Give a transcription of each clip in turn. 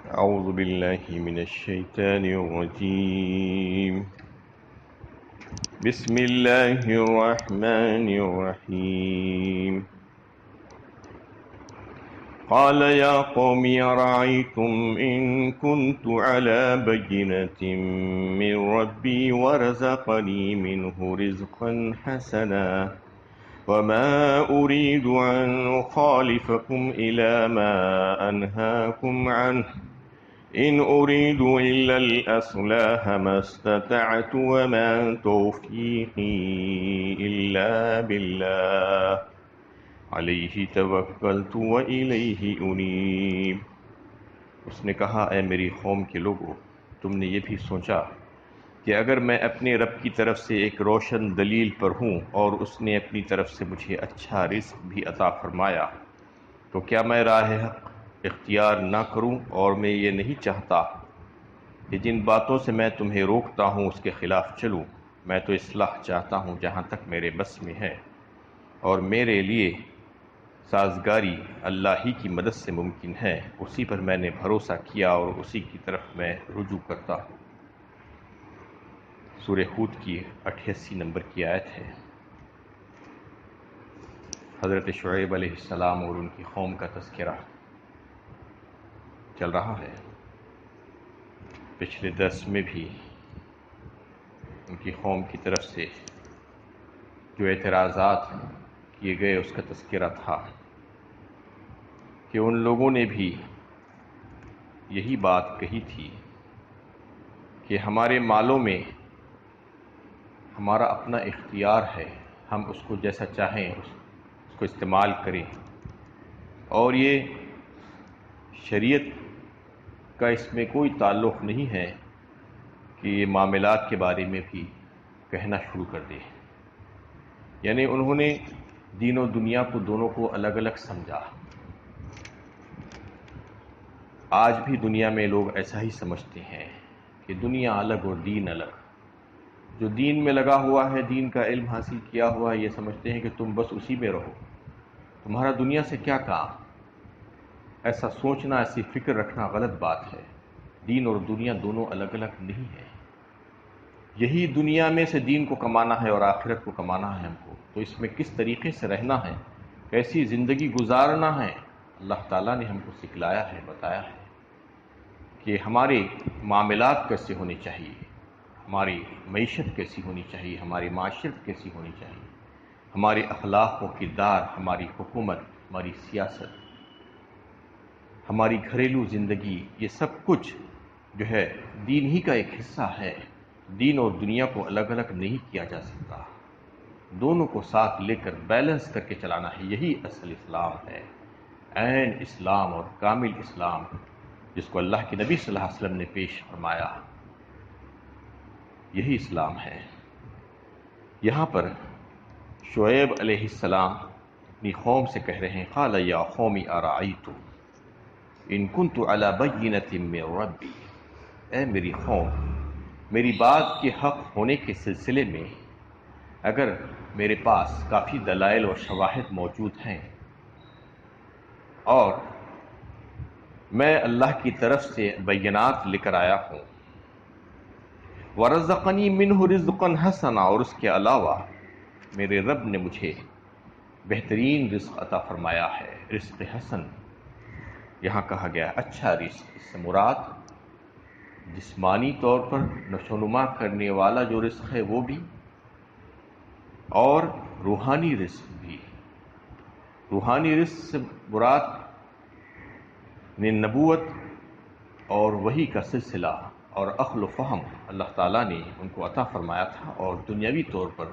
أعوذ بالله من الشيطان الرجيم. بسم الله الرحمن الرحيم. قال يا قوم أرأيتم إن كنت على بينة من ربي ورزقني منه رزقا حسنا وما أريد أن أخالفكم إلى ما أنهاكم عنه إن أريد إلا الإصلاح ما استطعت وما توفيقي إلا بالله علیہ توکلت وإلیہ انیب۔ اس نے کہا، اے میری قوم کے لوگو، تم نے یہ بھی سوچا کہ اگر میں اپنے رب کی طرف سے ایک روشن دلیل پر ہوں اور اس نے اپنی طرف سے مجھے اچھا رزق بھی عطا فرمایا تو کیا میں راہ حق اختیار نہ کروں؟ اور میں یہ نہیں چاہتا کہ جن باتوں سے میں تمہیں روکتا ہوں اس کے خلاف چلوں۔ میں تو اصلاح چاہتا ہوں جہاں تک میرے بس میں ہے، اور میرے لیے سازگاری اللہ ہی کی مدد سے ممکن ہے۔ اسی پر میں نے بھروسہ کیا اور اسی کی طرف میں رجوع کرتا ہوں۔ سورہ ہود کی 88 نمبر کی آیت ہے۔ حضرت شعیب علیہ السلام اور ان کی قوم کا تذکرہ چل رہا ہے۔ پچھلے درس میں بھی ان کی قوم کی طرف سے جو اعتراضات کیے گئے اس کا تذکرہ تھا کہ ان لوگوں نے بھی یہی بات کہی تھی کہ ہمارے مالوں میں ہمارا اپنا اختیار ہے، ہم اس کو جیسا چاہیں اس کو استعمال کریں، اور یہ شریعت کا اس میں کوئی تعلق نہیں ہے کہ یہ معاملات کے بارے میں بھی کہنا شروع کر دیں۔ یعنی انہوں نے دین و دنیا کو دونوں کو الگ الگ سمجھا۔ آج بھی دنیا میں لوگ ایسا ہی سمجھتے ہیں کہ دنیا الگ اور دین الگ۔ جو دین میں لگا ہوا ہے، دین کا علم حاصل کیا ہوا ہے، یہ سمجھتے ہیں کہ تم بس اسی میں رہو، تمہارا دنیا سے کیا کام۔ ایسا سوچنا، ایسی فکر رکھنا غلط بات ہے۔ دین اور دنیا دونوں الگ الگ نہیں ہیں۔ یہی دنیا میں سے دین کو کمانا ہے اور آخرت کو کمانا ہے ہم کو، تو اس میں کس طریقے سے رہنا ہے، کیسی زندگی گزارنا ہے، اللہ تعالیٰ نے ہم کو سکھلایا ہے، بتایا ہے کہ ہمارے معاملات کیسے ہونے چاہیے، ہماری معیشت کیسی ہونی چاہیے، ہماری معاشرت کیسی ہونی چاہیے، ہمارے اخلاق و کردار، ہماری حکومت، ہماری سیاست، ہماری گھریلو زندگی، یہ سب کچھ جو ہے دین ہی کا ایک حصہ ہے۔ دین اور دنیا کو الگ الگ نہیں کیا جا سکتا، دونوں کو ساتھ لے کر بیلنس کر کے چلانا ہے۔ یہی اصل اسلام ہے، عین اسلام اور کامل اسلام، جس کو اللہ کے نبی صلی اللہ علیہ وسلم نے پیش فرمایا، یہی اسلام ہے۔ یہاں پر شعیب علیہ السلام اپنی قوم سے کہہ رہے ہیں، قال یا قوم ارأیتم ان کنت علی بینۃ من ربی، اے میری قوم، میری بات کے حق ہونے کے سلسلے میں اگر میرے پاس کافی دلائل و شواہد موجود ہیں اور میں اللہ کی طرف سے بینات لے کر آیا ہوں، وَرَزَقَنِي مِنْهُ رِزْقًا حَسَنًا، اور اس کے علاوہ میرے رب نے مجھے بہترین رزق عطا فرمایا ہے۔ رزق حسن یہاں کہا گیا اچھا رزق، اس سے مراد جسمانی طور پر نشو و نما کرنے والا جو رزق ہے وہ بھی، اور روحانی رزق بھی۔ روحانی رزق سے مراد نبوت اور وحی کا سلسلہ اور عقل و فہم اللہ تعالیٰ نے ان کو عطا فرمایا تھا، اور دنیاوی طور پر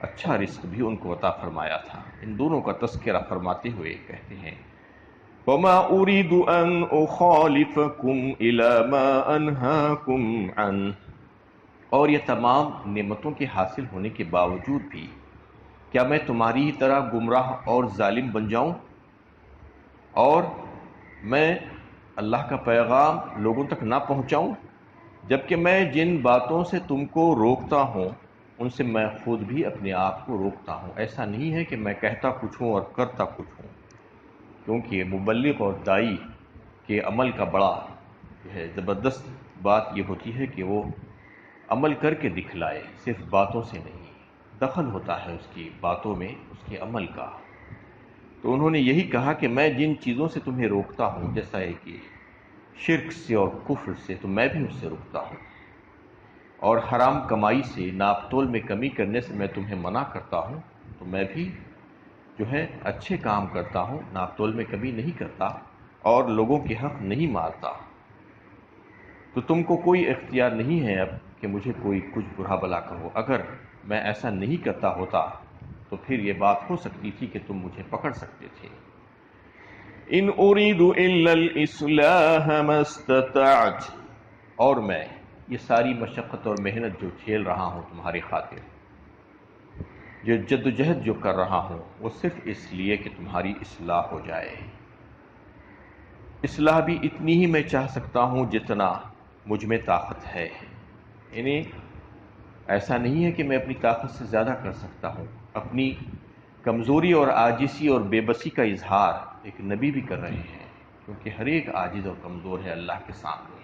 اچھا رزق بھی ان کو عطا فرمایا تھا۔ ان دونوں کا تذکرہ فرماتے ہوئے کہتے ہیں، وَمَا أُرِيدُ أَنْ أُخَالِفَكُمْ إِلَى مَا أَنْهَاكُمْ عَنْهُ، اور یہ تمام نعمتوں کے حاصل ہونے کے باوجود بھی کیا میں تمہاری ہی طرح گمراہ اور ظالم بن جاؤں، اور میں اللہ کا پیغام لوگوں تک نہ پہنچاؤں، جبکہ میں جن باتوں سے تم کو روکتا ہوں ان سے میں خود بھی اپنے آپ کو روکتا ہوں۔ ایسا نہیں ہے کہ میں کہتا کچھ ہوں اور کرتا کچھ ہوں، کیونکہ مبلغ اور داعی کے عمل کا بڑا جو ہے زبردست بات یہ ہوتی ہے کہ وہ عمل کر کے دکھلائے، صرف باتوں سے نہیں، دخل ہوتا ہے اس کی باتوں میں، اس کے عمل کا۔ تو انہوں نے یہی کہا کہ میں جن چیزوں سے تمہیں روکتا ہوں، جیسا ہے کہ شرک سے اور کفر سے، تو میں بھی اس سے روکتا ہوں، اور حرام کمائی سے، ناپ تول میں کمی کرنے سے میں تمہیں منع کرتا ہوں، تو میں بھی جو ہے اچھے کام کرتا ہوں، ناپ تول میں کمی نہیں کرتا اور لوگوں کے حق نہیں مارتا۔ تو تم کو کوئی اختیار نہیں ہے اب کہ مجھے کوئی کچھ برا بلا کہو۔ اگر میں ایسا نہیں کرتا ہوتا تو پھر یہ بات ہو سکتی تھی کہ تم مجھے پکڑ سکتے تھے۔ ان اريد الا الاصلاح ما استطعت، اور میں یہ ساری مشقت اور محنت جو جھیل رہا ہوں تمہاری خاطر، یہ جد و جہد جو کر رہا ہوں، وہ صرف اس لیے کہ تمہاری اصلاح ہو جائے۔ اصلاح بھی اتنی ہی میں چاہ سکتا ہوں جتنا مجھ میں طاقت ہے، یعنی ایسا نہیں ہے کہ میں اپنی طاقت سے زیادہ کر سکتا ہوں۔ اپنی کمزوری اور عاجزی اور بے بسی کا اظہار ایک نبی بھی کر رہے ہیں، کیونکہ ہر ایک عاجز اور کمزور ہے اللہ کے سامنے۔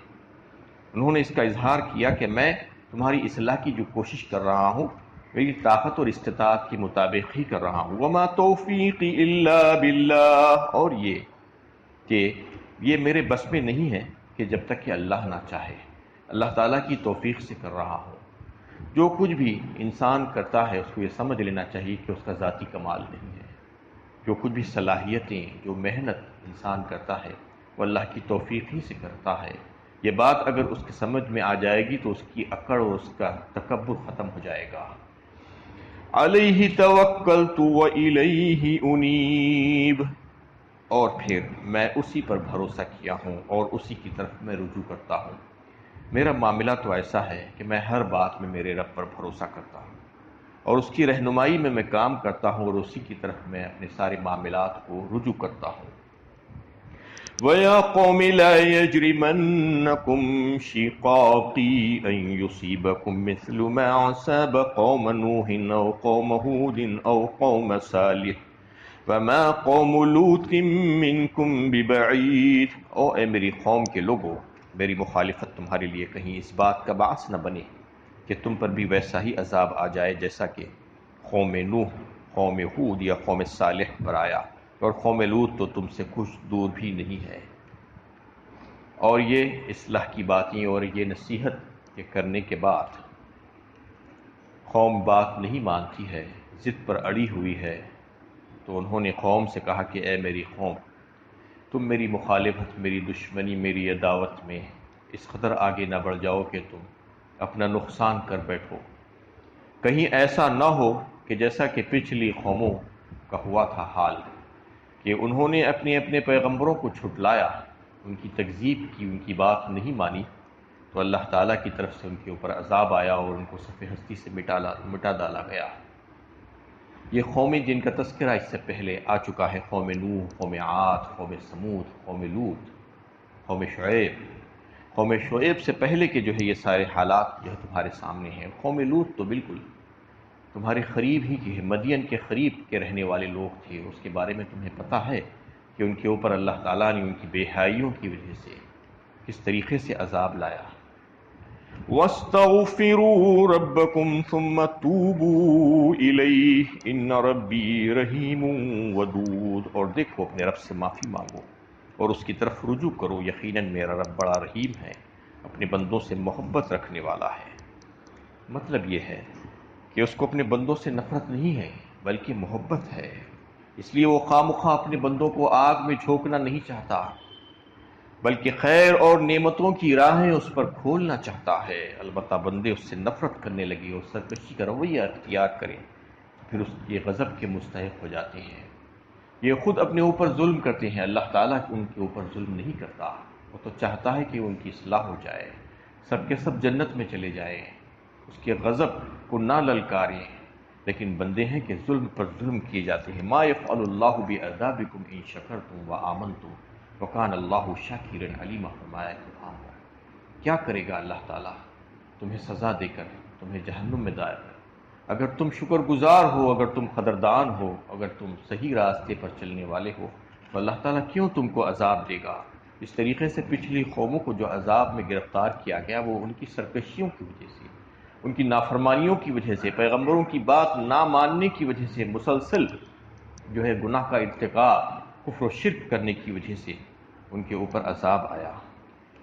انہوں نے اس کا اظہار کیا کہ میں تمہاری اصلاح کی جو کوشش کر رہا ہوں، میری طاقت اور استطاعت کے مطابق ہی کر رہا ہوں۔ وما توفیقی الا باللہ، اور یہ کہ یہ میرے بس میں نہیں ہے کہ جب تک کہ اللہ نہ چاہے، اللہ تعالیٰ کی توفیق سے کر رہا ہوں۔ جو کچھ بھی انسان کرتا ہے اس کو یہ سمجھ لینا چاہیے کہ اس کا ذاتی کمال نہیں ہے۔ جو کچھ بھی صلاحیتیں، جو محنت انسان کرتا ہے، وہ اللہ کی توفیق ہی سے کرتا ہے۔ یہ بات اگر اس کے سمجھ میں آ جائے گی تو اس کی اکڑ اور اس کا تکبر ختم ہو جائے گا۔ علیہ توکلت والیہ انیب، اور پھر میں اسی پر بھروسہ کیا ہوں اور اسی کی طرف میں رجوع کرتا ہوں۔ میرا معاملہ تو ایسا ہے کہ میں ہر بات میں میرے رب پر بھروسہ کرتا ہوں اور اس کی رہنمائی میں کام کرتا ہوں، اور اسی کی طرف میں اپنے سارے معاملات کو رجوع کرتا ہوں۔ وَيَا قَوْمِ لَا يَجْرِمَنَّكُمْ شِقَاقِي أَن يُصِيبَكُم مِّثْلُ مَا أَصَابَ قَوْمَ نُوحٍ أَوْ قَوْمَ هُودٍ أَوْ قَوْمَ صَالِحٍ وَمَا قَوْمُ لُوطٍ مِّنكُم بِبَعِيدٍ، او اے میری قوم کے لوگوں، میری مخالفت تمہارے لیے کہیں اس بات کا باعث نہ بنے کہ تم پر بھی ویسا ہی عذاب آ جائے جیسا کہ قوم نوح، قوم ہود یا قوم صالح پر آیا، اور قوم لوط تو تم سے کچھ دور بھی نہیں ہے۔ اور یہ اصلاح کی باتیں اور یہ نصیحت کے کرنے کے بعد قوم بات نہیں مانتی ہے، ضد پر اڑی ہوئی ہے، تو انہوں نے قوم سے کہا کہ اے میری قوم، تم میری مخالفت، میری دشمنی، میری عداوت میں اس قدر آگے نہ بڑھ جاؤ کہ تم اپنا نقصان کر بیٹھو۔ کہیں ایسا نہ ہو کہ جیسا کہ پچھلی قوموں کا ہوا تھا حال، کہ انہوں نے اپنے اپنے پیغمبروں کو جھٹلایا، ان کی تکذیب کی، ان کی بات نہیں مانی، تو اللہ تعالیٰ کی طرف سے ان کے اوپر عذاب آیا اور ان کو صفحہ ہستی سے مٹا ڈالا گیا۔ یہ قومیں جن کا تذکرہ اس سے پہلے آ چکا ہے، قوم نوح، قوم عاد، قوم سمود، قوم لوط، قوم شعیب۔ قوم شعیب سے پہلے کے جو ہے یہ سارے حالات جو ہے تمہارے سامنے ہیں۔ قوم لوط تو بالکل تمہارے قریب ہی کی ہے، مدین کے قریب کے رہنے والے لوگ تھے، اس کے بارے میں تمہیں پتہ ہے کہ ان کے اوپر اللہ تعالیٰ نے ان کی بے حیائیوں کی وجہ سے کس طریقے سے عذاب لایا۔ وَاسْتَغْفِرُوا رَبَّكُمْ ثُمَّ تُوبُوا إِلَيْهِ إِنَّ رَبِّي رَحِيمٌ وَدُودٌ، اور دیکھو اپنے رب سے معافی مانگو اور اس کی طرف رجوع کرو، یقیناً میرا رب بڑا رحیم ہے، اپنے بندوں سے محبت رکھنے والا ہے۔ مطلب یہ ہے کہ اس کو اپنے بندوں سے نفرت نہیں ہے بلکہ محبت ہے، اس لیے وہ خواہ مخواہ اپنے بندوں کو آگ میں جھونکنا نہیں چاہتا، بلکہ خیر اور نعمتوں کی راہیں اس پر کھولنا چاہتا ہے۔ البتہ بندے اس سے نفرت کرنے لگے اور سرکشی کا رویہ اختیار کریں تو پھر اس کے غضب کے مستحق ہو جاتے ہیں۔ یہ خود اپنے اوپر ظلم کرتے ہیں، اللہ تعالیٰ ان کے اوپر ظلم نہیں کرتا، وہ تو چاہتا ہے کہ ان کی اصلاح ہو جائے، سب کے سب جنت میں چلے جائیں، اس کے غضب کو نہ للکاریں، لیکن بندے ہیں کہ ظلم پر ظلم کیے جاتے ہیں۔ ما یفعل اللہ بعذابکم ان شکرتم وآمنتم وکان اللہ شاکرا علیما، فرمایا قرآن میں۔ کیا کرے گا اللہ تعالیٰ تمہیں سزا دے کر تمہیں جہنم میں دائر کر، اگر تم شکر گزار ہو، اگر تم قدردان ہو، اگر تم صحیح راستے پر چلنے والے ہو، تو اللہ تعالیٰ کیوں تم کو عذاب دے گا؟ اس طریقے سے پچھلی قوموں کو جو عذاب میں گرفتار کیا گیا وہ ان کی سرکشیوں کی وجہ سے، ان کی نافرمانیوں کی وجہ سے، پیغمبروں کی بات نہ ماننے کی وجہ سے، مسلسل جو ہے گناہ کا ارتکاب، کفر و شرک کرنے کی وجہ سے ان کے اوپر عذاب آیا۔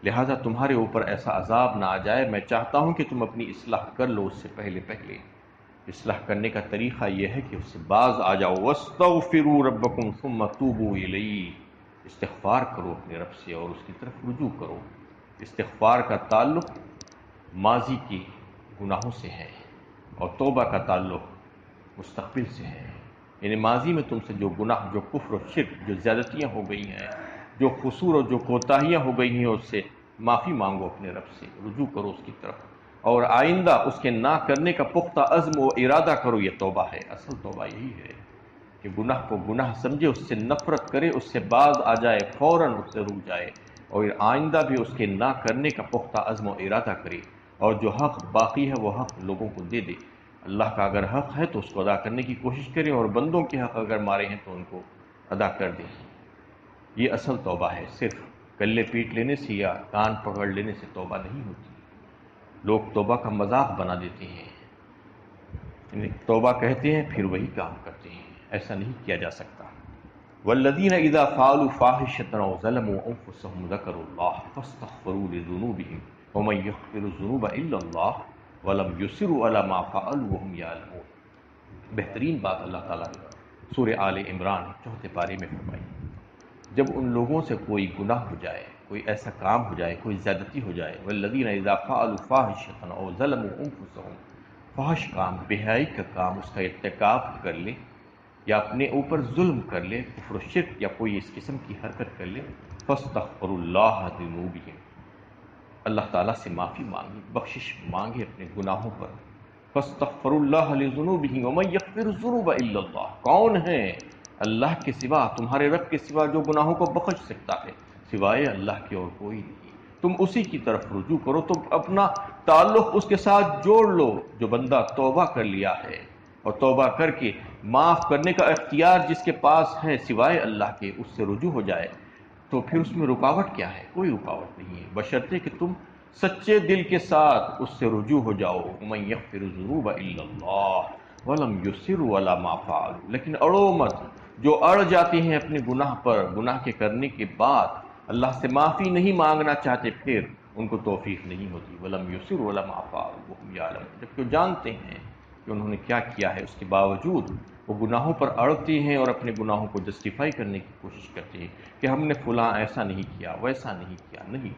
لہٰذا تمہارے اوپر ایسا عذاب نہ آ جائے۔ میں چاہتا ہوں کہ تم اپنی اصلاح کر لو اس سے پہلے۔ اصلاح کرنے کا طریقہ یہ ہے کہ اس سے باز آ جاؤ۔ وَاسْتَغْفِرُوا رَبَّكُمْ ثُمَّ تُوبُوا إِلَيْهِ، استغفار کرو اپنے رب سے اور اس کی طرف رجوع کرو۔ استغفار کا تعلق ماضی کے گناہوں سے ہے اور توبہ کا تعلق مستقبل سے ہے۔ یعنی ماضی میں تم سے جو گناہ، جو کفر و شرک، جو زیادتیاں ہو گئی ہیں، جو قصور اور جو کوتاہیاں ہو گئی ہیں، اس سے معافی مانگو اپنے رب سے، رجوع کرو اس کی طرف، اور آئندہ اس کے نہ کرنے کا پختہ عزم و ارادہ کرو۔ یہ توبہ ہے، اصل توبہ یہی ہے کہ گناہ کو گناہ سمجھے، اس سے نفرت کرے، اس سے باز آ جائے، فوراً اس سے رک جائے، اور آئندہ بھی اس کے نہ کرنے کا پختہ عزم و ارادہ کرے، اور جو حق باقی ہے وہ حق لوگوں کو دے دے۔ اللہ کا اگر حق ہے تو اس کو ادا کرنے کی کوشش کریں، اور بندوں کے حق اگر مارے ہیں تو ان کو ادا کر دیں۔ یہ اصل توبہ ہے۔ صرف گلے پیٹ لینے سے یا کان پکڑ لینے سے توبہ نہیں ہوتی۔ لوگ توبہ کا مذاق بنا دیتے ہیں، توبہ کہتے ہیں پھر وہی کام کرتے ہیں۔ ایسا نہیں کیا جا سکتا۔ والذین اذا فعلوا فاحشۃ او ظلموا انفسهم ذکروا اللہ فاستغفروا لذنوبهم ومن یغفر الذنوب الا اللہ ولم یصروا علی ما فعلوا وهم یعلمون۔ بہترین بات اللہ تعالیٰ نے سورہ آل عمران 4 پارے میں فرمائی۔ جب ان لوگوں سے کوئی گناہ ہو جائے، کوئی ایسا کام ہو جائے، کوئی زیادتی ہو جائے، والذین اذا فعلوا فاحشۃ او ظلموا انفسهم، فحش کام، بے-حیائی کا کام، اس کا ارتکاب کر لے یا اپنے اوپر ظلم کر لے، کفر و شرک یا کوئی اس قسم کی حرکت کر لے، فاستغفروا اللہ لذنوبہم، اللہ تعالیٰ سے معافی مانگے، بخشش مانگے اپنے گناہوں پر۔ فاستغفروا اللہ لذنوبہم ومن یغفر الذنوب الا اللہ، کون ہے اللہ کے سوا، تمہارے رب کے سوا جو گناہوں کو بخش سکتا ہے؟ سوائے اللہ کے اور کوئی نہیں۔ تم اسی کی طرف رجوع کرو، تم اپنا تعلق اس کے ساتھ جوڑ لو۔ جو بندہ توبہ کر لیا ہے اور توبہ کر کے معاف کرنے کا اختیار جس کے پاس ہے سوائے اللہ کے، اس سے رجوع ہو جائے، تو پھر اس میں رکاوٹ کیا ہے؟ کوئی رکاوٹ نہیں ہے، بشرطے کہ تم سچے دل کے ساتھ اس سے رجوع ہو جاؤ۔ وَمَن یغفر الذنوب الا اللہ وَلَمْ يُصِرُّوا عَلَى مَا فَعَلُوا، لیکن اڑو مت، جو اڑ جاتے ہیں اپنے گناہ پر، گناہ کے کرنے کے بعد اللہ سے معافی نہیں مانگنا چاہتے، پھر ان کو توفیق نہیں ہوتی۔ وَلَمْ يُصِرُّوا عَلَى مَا فَعَلُوا وَهُمْ يَعْلَمُونَ، جبکہ وہ جانتے ہیں کہ انہوں نے کیا کیا ہے، اس کے باوجود وہ گناہوں پر اڑتے ہیں اور اپنے گناہوں کو جسٹیفائی کرنے کی کوشش کرتے ہیں کہ ہم نے فلاں ایسا نہیں کیا، ویسا نہیں کیا۔ نہیں،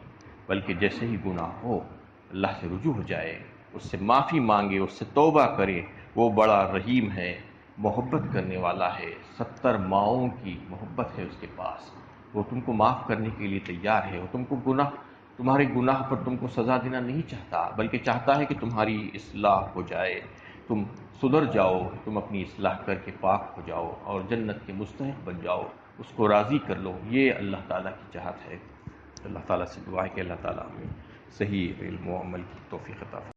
بلکہ جیسے ہی گناہ ہو اللہ سے رجوع ہو جائے، اس سے معافی مانگے، اس سے توبہ کرے۔ وہ بڑا رحیم ہے، محبت کرنے والا ہے، 70 ماؤں کی محبت ہے اس کے پاس، وہ تم کو معاف کرنے کے لیے تیار ہے۔ وہ تمہارے گناہ پر تم کو سزا دینا نہیں چاہتا، بلکہ چاہتا ہے کہ تمہاری اصلاح ہو جائے، تم سدھر جاؤ، تم اپنی اصلاح کر کے پاک ہو جاؤ اور جنت کے مستحق بن جاؤ، اس کو راضی کر لو۔ یہ اللہ تعالیٰ کی چاہت ہے۔ اللہ تعالیٰ سے دعا ہے کہ اللہ تعالیٰ ہمیں صحیح علم و عمل کی توفیق عطا فرمائے۔